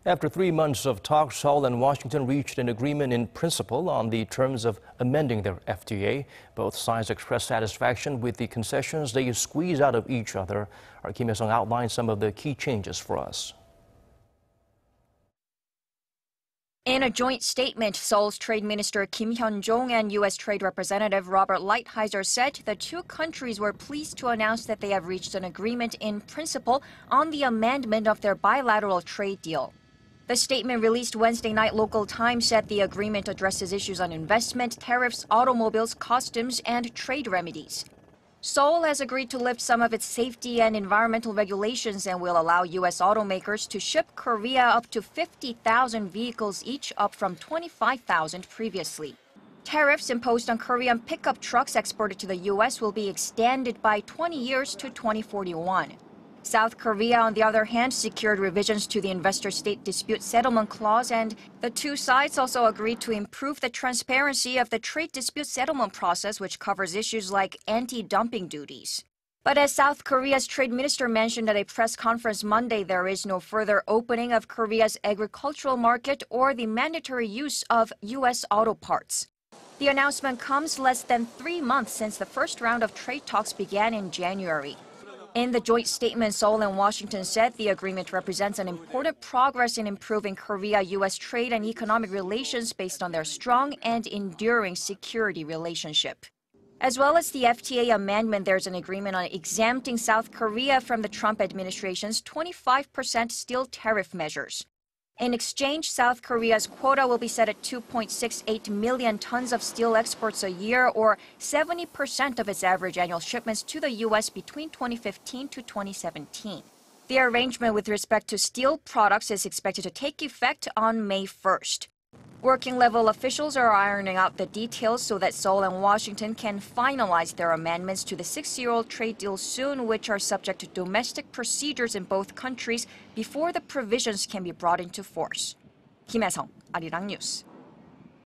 After 3 months of talks, Seoul and Washington reached an agreement in principle on the terms of amending their FTA. Both sides expressed satisfaction with the concessions they squeeze out of each other. Our Kim Hyesung outlines some of the key changes for us. In a joint statement, Seoul's Trade Minister Kim Hyun-chong and U.S. Trade Representative Robert Lighthizer said the two countries were pleased to announce that they have reached an agreement in principle on the amendment of their bilateral trade deal. The statement released Wednesday night local time said the agreement addresses issues on investment, tariffs, automobiles, customs, and trade remedies. Seoul has agreed to lift some of its safety and environmental regulations and will allow U.S. automakers to ship Korea up to 50,000 vehicles each, up from 25,000 previously. Tariffs imposed on Korean pickup trucks exported to the U.S. will be extended by 20 years to 2041. South Korea, on the other hand, secured revisions to the investor-state dispute settlement clause, and the two sides also agreed to improve the transparency of the trade dispute settlement process, which covers issues like anti-dumping duties. But as South Korea's trade minister mentioned at a press conference Monday, there is no further opening of Korea's agricultural market or the mandatory use of U.S. auto parts. The announcement comes less than 3 months since the first round of trade talks began in January. In the joint statement, Seoul and Washington said the agreement represents an important progress in improving Korea-U.S. trade and economic relations based on their strong and enduring security relationship. As well as the FTA amendment, there's an agreement on exempting South Korea from the Trump administration's 25% steel tariff measures. In exchange, South Korea's quota will be set at 2.68 million tons of steel exports a year, or 70% of its average annual shipments to the U.S. between 2015 to 2017. The arrangement with respect to steel products is expected to take effect on May 1st. Working-level officials are ironing out the details so that Seoul and Washington can finalize their amendments to the 6-year-old trade deal soon, which are subject to domestic procedures in both countries before the provisions can be brought into force. Kim Hyesung, Arirang News.